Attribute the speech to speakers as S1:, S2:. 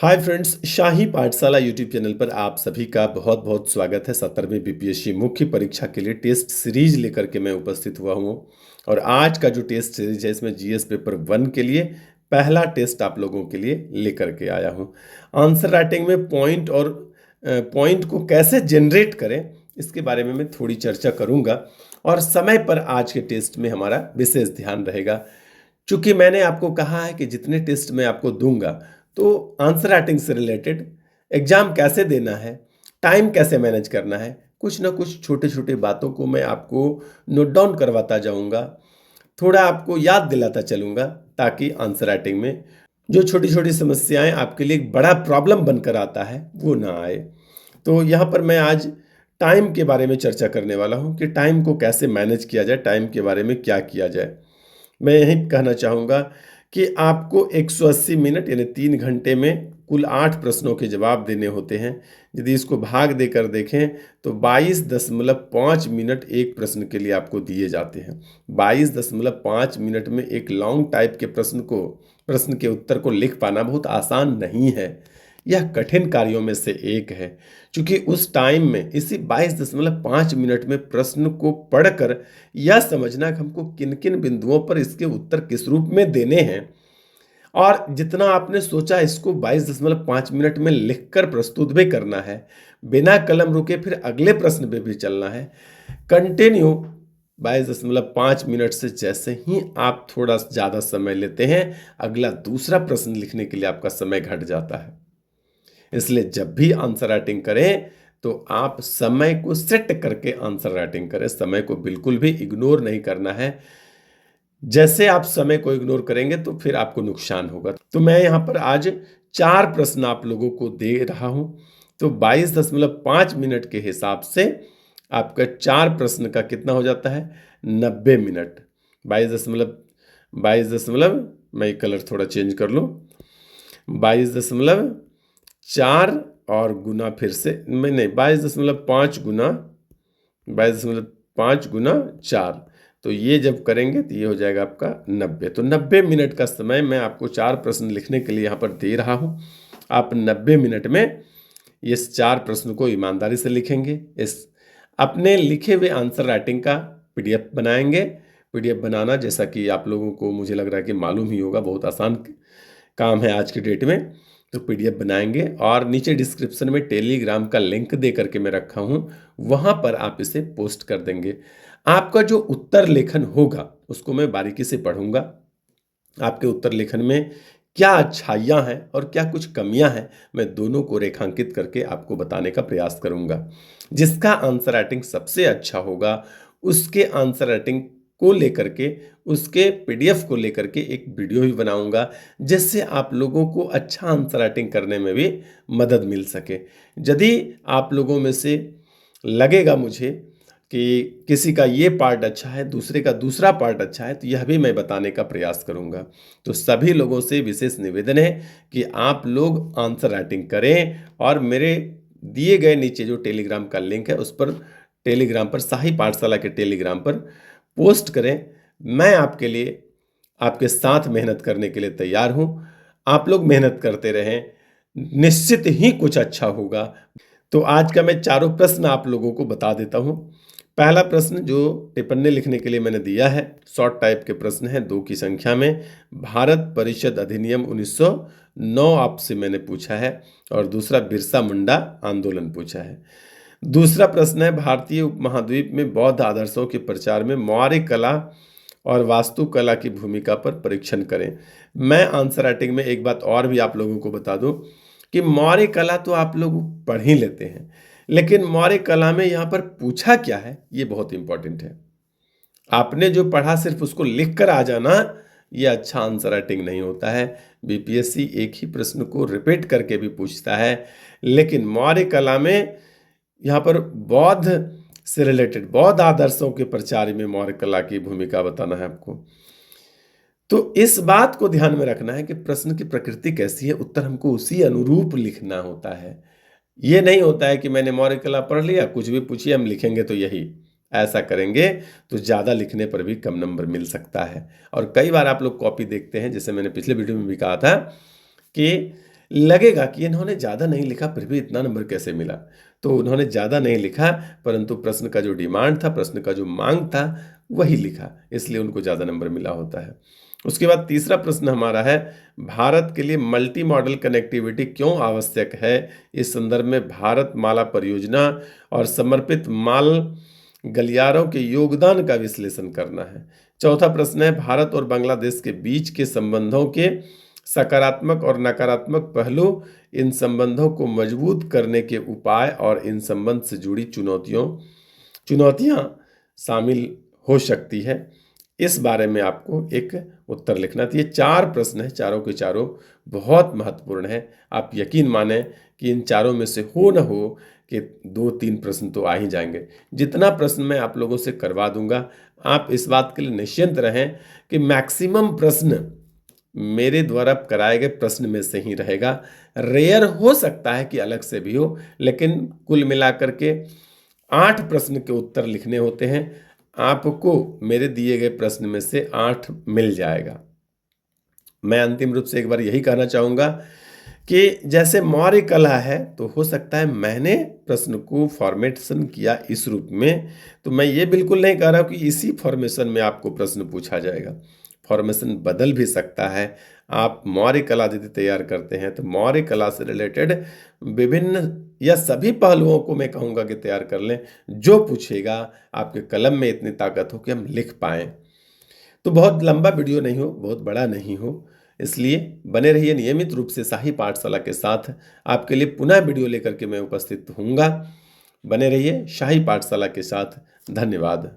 S1: Hi friends, शाही पाठशाला YouTube channel पर आप सभी का बहुत बहुत स्वागत है। 17वीं बीपीएससी मुख्य परीक्षा के लिए टेस्ट सीरीज लेकर के मैं उपस्थित हुआ हूँ। और आज का जो टेस्ट सीरीज है इसमें जीएस पेपर 1 के लिए पहला टेस्ट आप लोगों के लिए लेकर के आया हूँ। आंसर राइटिंग में पॉइंट को कैसे जनरेट करें इसके बारे में मैं थोड़ी चर्चा करूँगा। और समय पर आज के टेस्ट में हमारा विशेष ध्यान रहेगा। चूंकि मैंने आपको कहा है कि जितने टेस्ट मैं आपको दूंगा तो आंसर राइटिंग से रिलेटेड एग्जाम कैसे देना है, टाइम कैसे मैनेज करना है, कुछ ना कुछ छोटे छोटे बातों को मैं आपको नोट डाउन करवाता जाऊंगा, थोड़ा आपको याद दिलाता चलूंगा ताकि आंसर राइटिंग में जो छोटी छोटी समस्याएं आपके लिए एक बड़ा प्रॉब्लम बनकर आता है वो ना आए। तो यहाँ पर मैं आज टाइम के बारे में चर्चा करने वाला हूँ कि टाइम को कैसे मैनेज किया जाए, टाइम के बारे में क्या किया जाए। मैं यही कहना चाहूँगा कि आपको 180 मिनट यानी 3 घंटे में कुल 8 प्रश्नों के जवाब देने होते हैं। यदि इसको भाग देकर देखें तो 22.5 मिनट एक प्रश्न के लिए आपको दिए जाते हैं। 22.5 मिनट में एक लॉन्ग टाइप के प्रश्न के उत्तर को लिख पाना बहुत आसान नहीं है। यह कठिन कार्यों में से एक है, क्योंकि उस टाइम में इसी 22.5 मिनट में प्रश्न को पढ़कर यह समझना कि हमको किन किन बिंदुओं पर इसके उत्तर किस रूप में देने हैं और जितना आपने सोचा इसको 22.5 मिनट में लिखकर प्रस्तुत भी करना है, बिना कलम रुके फिर अगले प्रश्न पे भी चलना है। कंटिन्यू 22.5 मिनट से जैसे ही आप थोड़ा ज़्यादा समय लेते हैं, अगला दूसरा प्रश्न लिखने के लिए आपका समय घट जाता है। इसलिए जब भी आंसर राइटिंग करें तो आप समय को सेट करके आंसर राइटिंग करें। समय को बिल्कुल भी इग्नोर नहीं करना है। जैसे आप समय को इग्नोर करेंगे तो फिर आपको नुकसान होगा। तो मैं यहाँ पर आज 4 प्रश्न आप लोगों को दे रहा हूँ। तो 22.5 मिनट के हिसाब से आपका 4 प्रश्न का कितना हो जाता है, 90 मिनट। 22 दशमलव मैं कलर थोड़ा चेंज कर लूँ, 22.4 और गुना फिर से मैं नहीं 22.5 गुना 4, तो ये जब करेंगे तो ये हो जाएगा आपका 90। तो 90 मिनट का समय मैं आपको 4 प्रश्न लिखने के लिए यहाँ पर दे रहा हूँ। आप 90 मिनट में इस 4 प्रश्न को ईमानदारी से लिखेंगे। इस अपने लिखे हुए आंसर राइटिंग का पीडीएफ बनाएंगे। पीडीएफ बनाना, जैसा कि आप लोगों को मुझे लग रहा है कि मालूम ही होगा, बहुत आसान काम है आज की डेट में। तो पीडीएफ बनाएंगे और नीचे डिस्क्रिप्शन में टेलीग्राम का लिंक दे करके मैं रखा हूँ, वहाँ पर आप इसे पोस्ट कर देंगे। आपका जो उत्तर लेखन होगा उसको मैं बारीकी से पढ़ूंगा। आपके उत्तर लेखन में क्या अच्छाइयाँ हैं और क्या कुछ कमियां हैं, मैं दोनों को रेखांकित करके आपको बताने का प्रयास करूंगा। जिसका आंसर राइटिंग सबसे अच्छा होगा उसके आंसर राइटिंग को लेकर के, उसके पीडीएफ को लेकर के एक वीडियो भी बनाऊंगा, जिससे आप लोगों को अच्छा आंसर राइटिंग करने में भी मदद मिल सके। यदि आप लोगों में से लगेगा मुझे कि किसी का ये पार्ट अच्छा है, दूसरे का दूसरा पार्ट अच्छा है, तो यह भी मैं बताने का प्रयास करूंगा। तो सभी लोगों से विशेष निवेदन है कि आप लोग आंसर राइटिंग करें और मेरे दिए गए नीचे जो टेलीग्राम का लिंक है उस पर, टेलीग्राम पर, शाही पाठशाला के टेलीग्राम पर पोस्ट करें। मैं आपके लिए, आपके साथ मेहनत करने के लिए तैयार हूं। आप लोग मेहनत करते रहें, निश्चित ही कुछ अच्छा होगा। तो आज का मैं चारों प्रश्न आप लोगों को बता देता हूं। पहला प्रश्न जो टिप्पणी लिखने के लिए मैंने दिया है, शॉर्ट टाइप के प्रश्न है, 2 की संख्या में। भारत परिषद अधिनियम 1909 आपसे मैंने पूछा है और दूसरा बिरसा मुंडा आंदोलन पूछा है। दूसरा प्रश्न है, भारतीय उपमहाद्वीप में बौद्ध आदर्शों के प्रचार में मौर्य कला और वास्तुकला की भूमिका पर परीक्षण करें। मैं आंसर राइटिंग में एक बात और भी आप लोगों को बता दूं कि मौर्य कला तो आप लोग पढ़ ही लेते हैं, लेकिन मौर्य कला में यहाँ पर पूछा क्या है ये बहुत इंपॉर्टेंट है। आपने जो पढ़ा सिर्फ उसको लिख कर आ जाना, ये अच्छा आंसर राइटिंग नहीं होता है। बीपीएससी एक ही प्रश्न को रिपीट करके भी पूछता है, लेकिन मौर्य कला में यहाँ पर बौद्ध से रिलेटेड, बौद्ध आदर्शों के प्रचार में मौर्य कला की भूमिका बताना है आपको। तो इस बात को ध्यान में रखना है कि प्रश्न की प्रकृति कैसी है, उत्तर हमको उसी अनुरूप लिखना होता है। ये नहीं होता है कि मैंने मौर्य कला पढ़ लिया, कुछ भी पूछिए हम लिखेंगे तो यही। ऐसा करेंगे तो ज़्यादा लिखने पर भी कम नंबर मिल सकता है। और कई बार आप लोग कॉपी देखते हैं, जैसे मैंने पिछले वीडियो में भी कहा था कि लगेगा कि इन्होंने ज़्यादा नहीं लिखा फिर भी इतना नंबर कैसे मिला। तो उन्होंने ज़्यादा नहीं लिखा, परंतु प्रश्न का जो डिमांड था, प्रश्न का जो मांग था, वही लिखा, इसलिए उनको ज़्यादा नंबर मिला होता है। उसके बाद तीसरा प्रश्न हमारा है, भारत के लिए मल्टी मॉडल कनेक्टिविटी क्यों आवश्यक है? इस संदर्भ में भारत माला परियोजना और समर्पित माल गलियारों के योगदान का विश्लेषण करना है। चौथा प्रश्न है, भारत और बांग्लादेश के बीच के संबंधों के सकारात्मक और नकारात्मक पहलू, इन संबंधों को मजबूत करने के उपाय और इन संबंध से जुड़ी चुनौतियां शामिल हो सकती है। इस बारे में आपको एक उत्तर लिखना। तो ये 4 प्रश्न हैं, चारों के चारों बहुत महत्वपूर्ण हैं। आप यकीन माने कि इन चारों में से हो न हो कि 2-3 प्रश्न तो आ ही जाएंगे। जितना प्रश्न मैं आप लोगों से करवा दूंगा, आप इस बात के लिए निश्चिंत रहें कि मैक्सिमम प्रश्न मेरे द्वारा कराए गए प्रश्न में से ही रहेगा। रेयर हो सकता है कि अलग से भी हो, लेकिन कुल मिलाकर के 8 प्रश्न के उत्तर लिखने होते हैं। आपको मेरे दिए गए प्रश्न में से 8 मिल जाएगा। मैं अंतिम रूप से एक बार यही कहना चाहूँगा कि जैसे मौर्य कला है, तो हो सकता है मैंने प्रश्न को फॉर्मेशन किया इस रूप में, तो मैं ये बिल्कुल नहीं कह रहा हूँ कि इसी फॉर्मेशन में आपको प्रश्न पूछा जाएगा। फॉर्मेशन बदल भी सकता है। आप मौर्य कला यदि तैयार करते हैं तो मौर्य कला से रिलेटेड विभिन्न या सभी पहलुओं को मैं कहूँगा कि तैयार कर लें। जो पूछेगा आपके कलम में इतनी ताकत हो कि हम लिख पाएँ। तो बहुत लंबा वीडियो नहीं हो, बहुत बड़ा नहीं हो, इसलिए बने रहिए नियमित रूप से शाही पाठशाला के साथ। आपके लिए पुनः वीडियो लेकर के मैं उपस्थित होऊंगा। बने रहिए शाही पाठशाला के साथ। धन्यवाद।